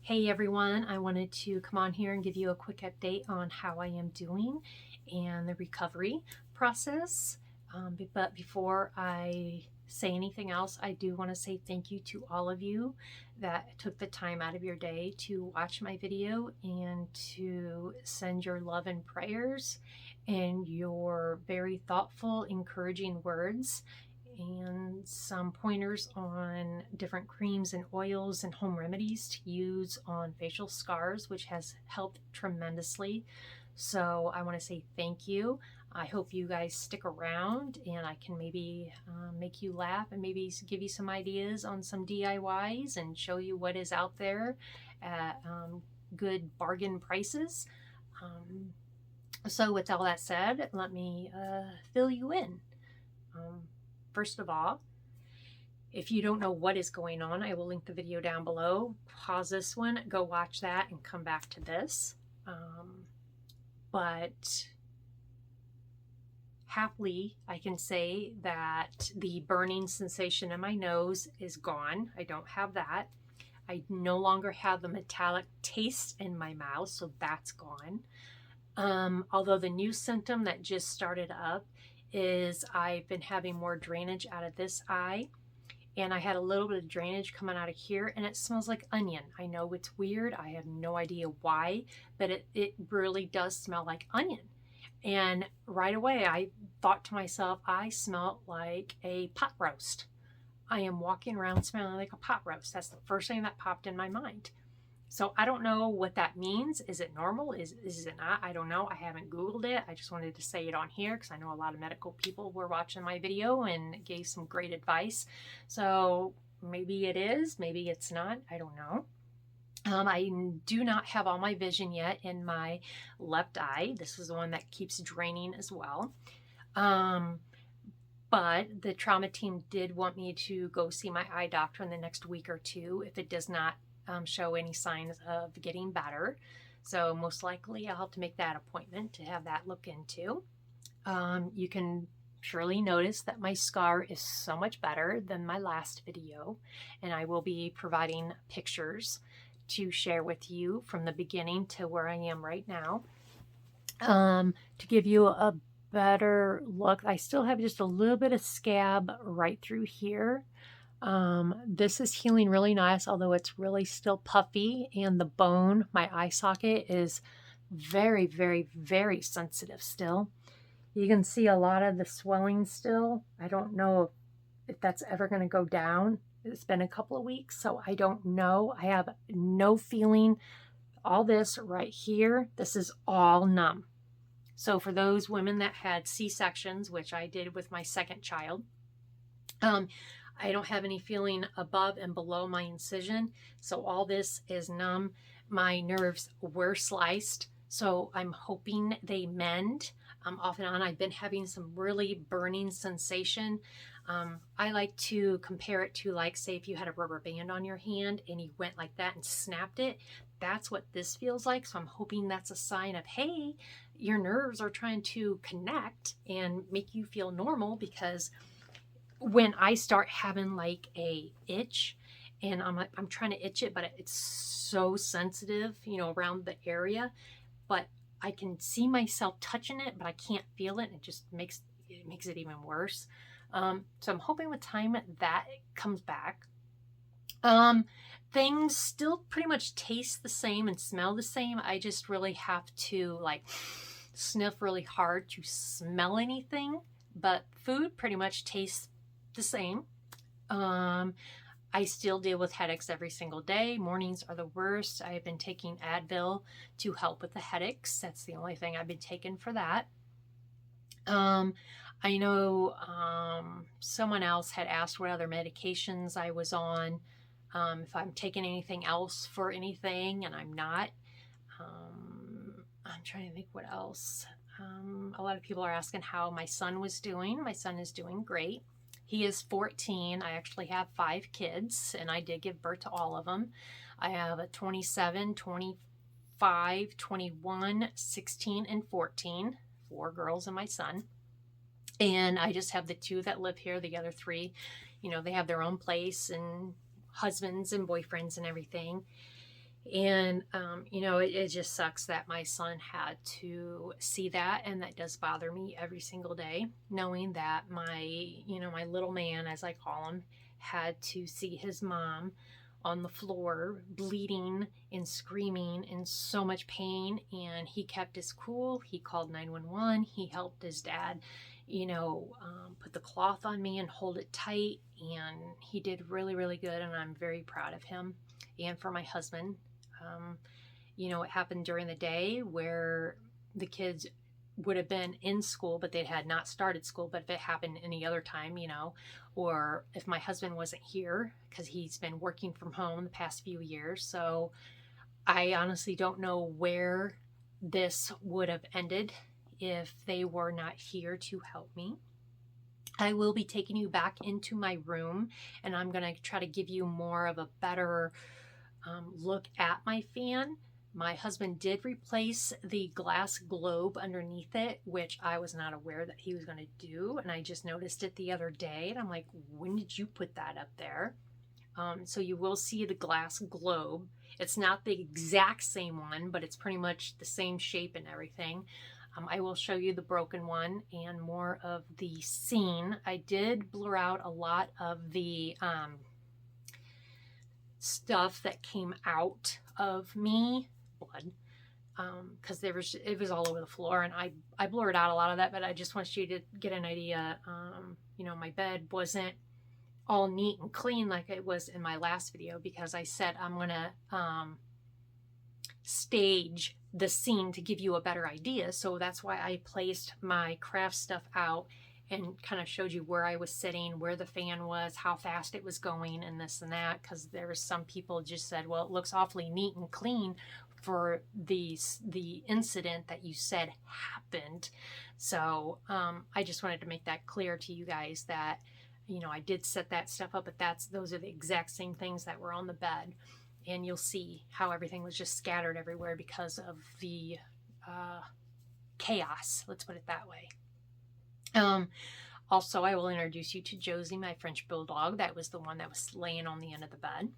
Hey everyone, I wanted to come on here and give you a quick update on how I am doing and the recovery process. But before I say anything else, I do want to say thank you to all of you that took the time out of your day to watch my video and to send your love and prayers and your very thoughtful, encouraging words and some pointers on different creams and oils and home remedies to use on facial scars, which has helped tremendously. So I want to say thank you. I hope you guys stick around and I can maybe make you laugh and maybe give you some ideas on some DIYs and show you what is out there at good bargain prices. So with all that said, let me fill you in. First of all, if you don't know what is going on, I will link the video down below. Pause this one, go watch that, and come back to this. But happily, I can say that the burning sensation in my nose is gone. I don't have that. I no longer have the metallic taste in my mouth, so that's gone. Although the new symptom that just started up is I've been having more drainage out of this eye, and I had a little bit of drainage coming out of here, and it smells like onion. I know it's weird. I have no idea why, but it really does smell like onion. And right away, I thought to myself, I smell like a pot roast. I am walking around smelling like a pot roast. That's the first thing that popped in my mind. So I don't know what that means. Is it normal? Is it not? I don't know. I haven't Googled it. I just wanted to say it on here because I know a lot of medical people were watching my video and gave some great advice. So maybe it is, maybe it's not. I don't know. I do not have all my vision yet in my left eye. This is the one that keeps draining as well. But the trauma team did want me to go see my eye doctor in the next week or two if it does not show any signs of getting better. So most likely I'll have to make that appointment to have that look into. You can surely notice that my scar is so much better than my last video, and I will be providing pictures to share with you from the beginning to where I am right now. To give you a better look, I still have just a little bit of scab right through here. This is healing really nice, although it's really still puffy, and the bone, my eye socket, is very, very, very sensitive still. You can see a lot of the swelling still. I don't know if that's ever going to go down. It's been a couple of weeks, so I don't know. I have no feeling. All this right here, this is all numb. So for those women that had C-sections, which I did with my second child, I don't have any feeling above and below my incision, so all this is numb. My nerves were sliced, so I'm hoping they mend. Off and on, I've been having some really burning sensation. I like to compare it to, like, say if you had a rubber band on your hand and you went like that and snapped it. That's what this feels like, so I'm hoping that's a sign of, hey, your nerves are trying to connect and make you feel normal, because when I start having like a itch and I'm trying to itch it, but it's so sensitive, around the area, but I can see myself touching it, but I can't feel it. And it just makes it even worse. So I'm hoping with time that comes back. Things still pretty much taste the same and smell the same. I just really have to like sniff really hard to smell anything, but food pretty much tastes the same. I still deal with headaches every single day. Mornings are the worst. I've been taking Advil to help with the headaches. That's the only thing I've been taking for that. I know someone else had asked what other medications I was on, if I'm taking anything else for anything, and I'm not. I'm trying to think what else. A lot of people are asking how my son was doing. My son is doing great. He is 14. I actually have 5 kids, and I did give birth to all of them. I have a 27, 25, 21, 16, and 14. 4 girls and my son. And I just have the 2 that live here. The other 3, they have their own place and husbands and boyfriends and everything. And, you know, it just sucks that my son had to see that. And that does bother me every single day, knowing that my, you know, my little man, as I call him, had to see his mom on the floor bleeding and screaming in so much pain. And he kept his cool. He called 911. He helped his dad, you know, put the cloth on me and hold it tight. And he did really, really good. And I'm very proud of him. And for my husband, um, you know, it happened during the day where the kids would have been in school, but they had not started school. But if it happened any other time, you know, or if my husband wasn't here because he's been working from home the past few years. So I honestly don't know where this would have ended if they were not here to help me. I will be taking you back into my room, and I'm going to try to give you more of a better look at my fan. My husband did replace the glass globe underneath it, which I was not aware that he was going to do. And I just noticed it the other day. And I'm like, when did you put that up there? So you will see the glass globe. It's not the exact same one, but it's pretty much the same shape and everything. I will show you the broken one and more of the scene. I did blur out a lot of the stuff that came out of me, blood, because it was all over the floor, and I blurred out a lot of that, but I just want you to get an idea. You know, my bed wasn't all neat and clean like it was in my last video because I said I'm gonna stage the scene to give you a better idea. So that's why I placed my craft stuff out and kind of showed you where I was sitting, where the fan was, how fast it was going, and this and that. Because there was some people just said, well, it looks awfully neat and clean for the incident that you said happened. So I just wanted to make that clear to you guys that, you know, I did set that stuff up, but those are the exact same things that were on the bed. And you'll see how everything was just scattered everywhere because of the chaos. Let's put it that way. Also, I will introduce you to Josie, my French bulldog. That was the one that was laying on the end of the bed.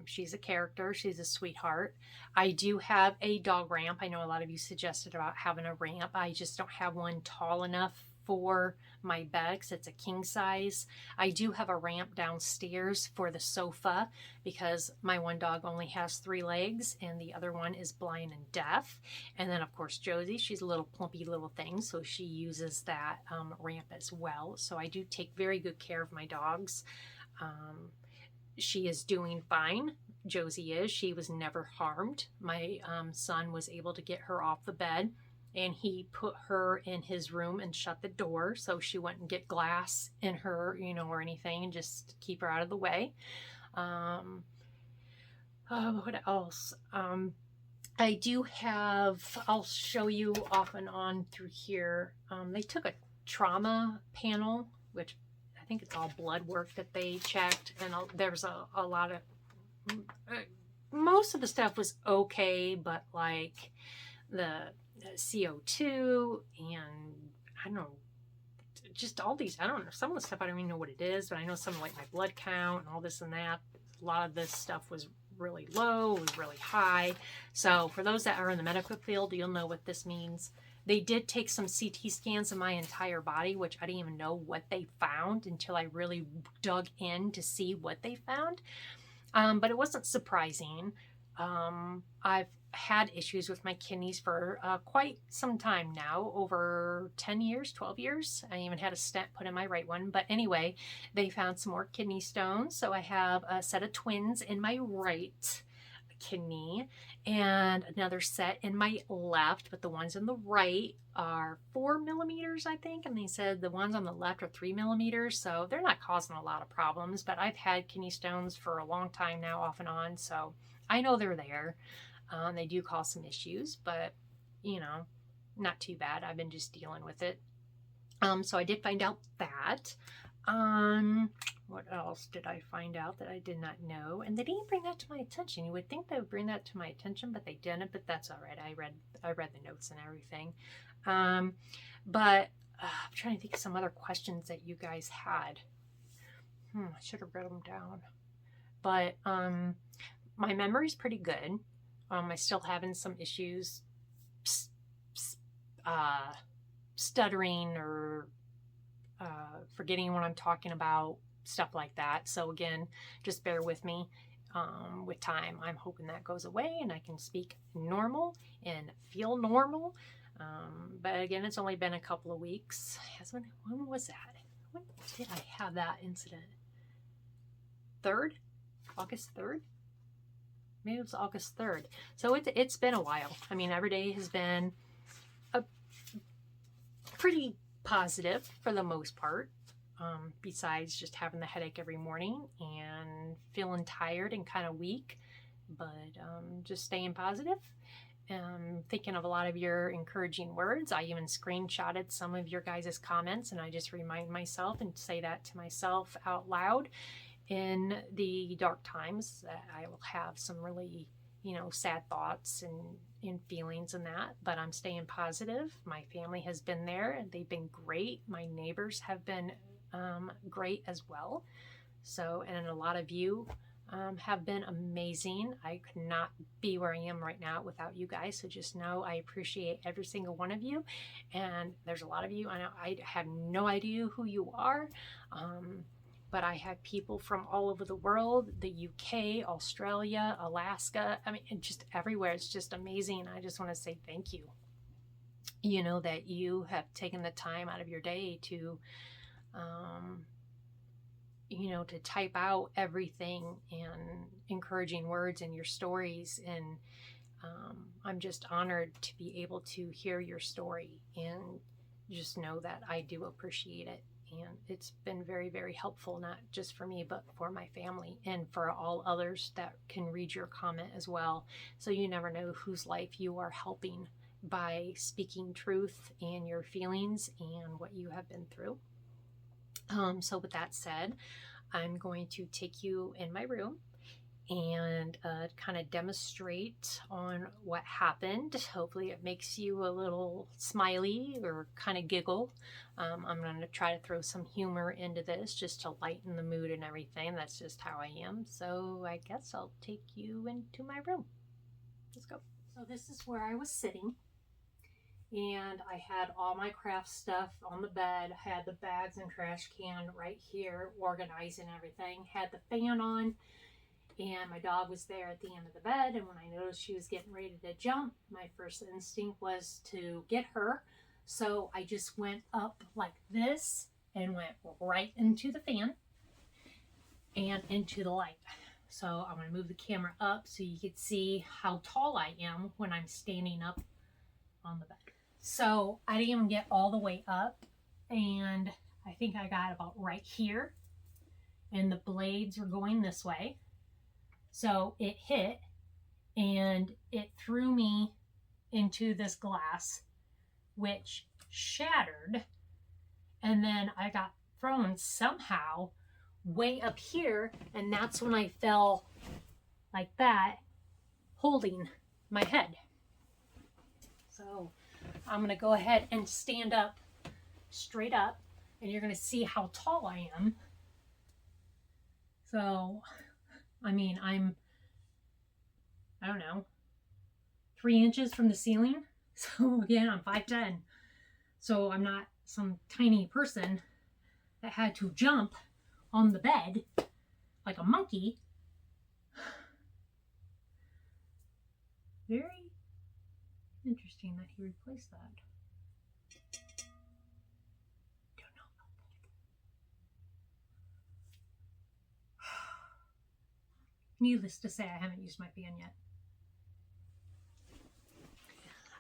She's a character. She's a sweetheart. I do have a dog ramp. I know a lot of you suggested about having a ramp. I just don't have one tall enough for my bed because it's a king size. I do have a ramp downstairs for the sofa because my one dog only has 3 legs and the other one is blind and deaf. And then of course Josie, she's a little plumpy little thing, so she uses that ramp as well. So I do take very good care of my dogs. She is doing fine. Josie is. She was never harmed. My son was able to get her off the bed, and he put her in his room and shut the door so she wouldn't get glass in her, you know, or anything, and just keep her out of the way. What else? I do have, I'll show you off and on through here. They took a trauma panel, which I think it's all blood work that they checked, and there's a lot of, most of the stuff was okay, but like the CO2 and I don't know, just all these, I don't know, some of the stuff I don't even know what it is, but I know some like my blood count and all this and that. A lot of this stuff was really low, was really high. So for those that are in the medical field, you'll know what this means. They did take some CT scans of my entire body, which I didn't even know what they found until I really dug in to see what they found. But it wasn't surprising. I've had issues with my kidneys for quite some time now, over 10 years, 12 years. I even had a stent put in my right one. But anyway, they found some more kidney stones. So I have a set of twins in my right kidney and another set in my left, but the ones in the right are 4 millimeters, I think, and they said the ones on the left are 3 millimeters, so they're not causing a lot of problems. But I've had kidney stones for a long time now, off and on, so I know they're there. They do cause some issues, but you know, not too bad. I've been just dealing with it. So I did find out that. What else did I find out that I did not know? And they didn't bring that to my attention. You would think they would bring that to my attention, but they didn't. But that's all right. I read the notes and everything. But I'm trying to think of some other questions that you guys had. I should have wrote them down. But my memory's pretty good. I still having some issues stuttering or forgetting what I'm talking about, stuff like that. So again, just bear with me. With time, I'm hoping that goes away and I can speak normal and feel normal. But again, it's only been a couple of weeks. When was that? When did I have that incident? 3rd? August 3rd? Maybe it was August 3rd. So it's been a while. I mean, every day has been a pretty positive for the most part. Besides just having the headache every morning and feeling tired and kind of weak, but just staying positive. Thinking of a lot of your encouraging words. I even screenshotted some of your guys' comments, and I just remind myself and say that to myself out loud in the dark times that I will have some really, sad thoughts and feelings and that, but I'm staying positive. My family has been there and they've been great. My neighbors have been great as well. So, and a lot of you have been amazing. I could not be where I am right now without you guys. So just know I appreciate every single one of you. And there's a lot of you. I know I have no idea who you are. But I have people from all over the world, the UK, Australia, Alaska. I mean, just everywhere. It's just amazing. I just want to say thank you. That you have taken the time out of your day to to type out everything and encouraging words and your stories. And I'm just honored to be able to hear your story and just know that I do appreciate it. And it's been very, very helpful, not just for me, but for my family and for all others that can read your comment as well. So you never know whose life you are helping by speaking truth and your feelings and what you have been through. So with that said, I'm going to take you in my room and kind of demonstrate on what happened. Hopefully it makes you a little smiley or kind of giggle. I'm going to try to throw some humor into this just to lighten the mood and everything. That's just how I am. So I guess I'll take you into my room. Let's go. So this is where I was sitting. And I had all my craft stuff on the bed, had the bags and trash can right here, organizing everything, had the fan on, and my dog was there at the end of the bed. And when I noticed she was getting ready to jump, my first instinct was to get her. So I just went up like this and went right into the fan and into the light. So I'm going to move the camera up so you can see how tall I am when I'm standing up on the bed. So I didn't even get all the way up, and I think I got about right here, and the blades were going this way. So it hit and it threw me into this glass, which shattered, and then I got thrown somehow way up here, and that's when I fell like that, holding my head. So I'm going to go ahead and stand up straight up, and you're going to see how tall I am. So, I mean, I don't know, 3 inches from the ceiling. So again, I'm 5'10". So I'm not some tiny person that had to jump on the bed like a monkey. Very interesting that he replaced that. Don't know about that. Needless to say, I haven't used my fan yet.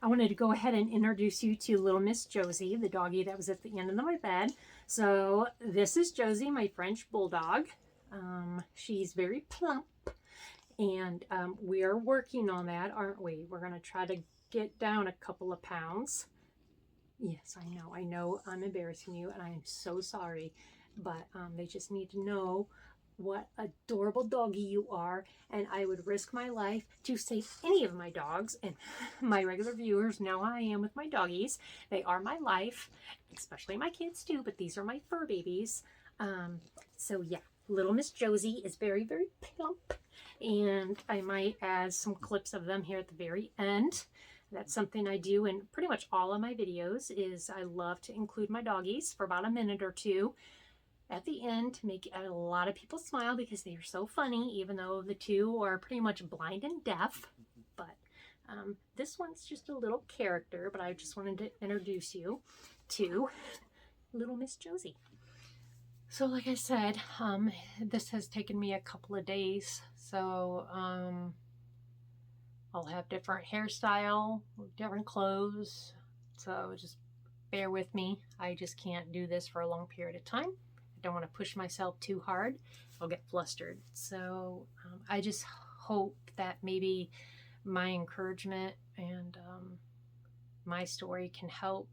I wanted to go ahead and introduce you to little Miss Josie, the doggie that was at the end of my bed. So this is Josie, my French bulldog. She's very plump, and we are working on that, aren't we? We're going to try to get down a couple of pounds. Yes, I know I'm embarrassing you, and I am so sorry, but they just need to know what adorable doggy you are, and I would risk my life to save any of my dogs. And my regular viewers know how I am with my doggies. They are my life, especially my kids too, but these are my fur babies. So yeah, Little Miss Josie is very, very plump, and I might add some clips of them here at the very end. That's something I do in pretty much all of my videos, is I love to include my doggies for about a minute or two at the end to make a lot of people smile because they are so funny, even though the two are pretty much blind and deaf. But this one's just a little character, but I just wanted to introduce you to Little Miss Josie. So like I said, this has taken me a couple of days, so I'll have different hairstyle, different clothes, so just bear with me. I just can't do this for a long period of time. I don't want to push myself too hard. I'll get flustered. So I just hope that maybe my encouragement and my story can help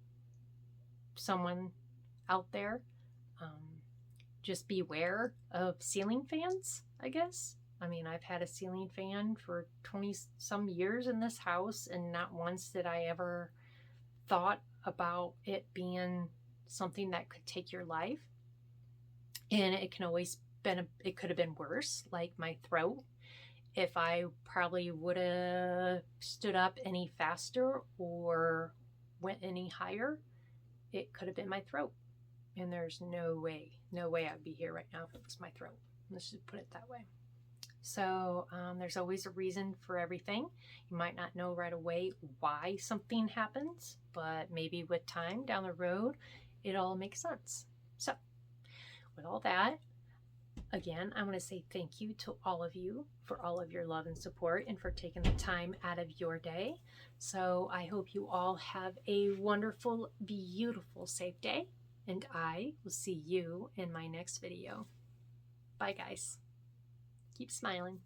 someone out there. Just beware of ceiling fans, I guess. I mean, I've had a ceiling fan for 20 some years in this house, and not once did I ever thought about it being something that could take your life. And it can always it could have been worse, like my throat. If I probably would have stood up any faster or went any higher, it could have been my throat. And there's no way I'd be here right now if it was my throat. Let's just put it that way. So there's always a reason for everything. You might not know right away why something happens, but maybe with time down the road, it all makes sense. So with all that, again, I want to say thank you to all of you for all of your love and support and for taking the time out of your day. So I hope you all have a wonderful, beautiful, safe day. And I will see you in my next video. Bye, guys. Keep smiling.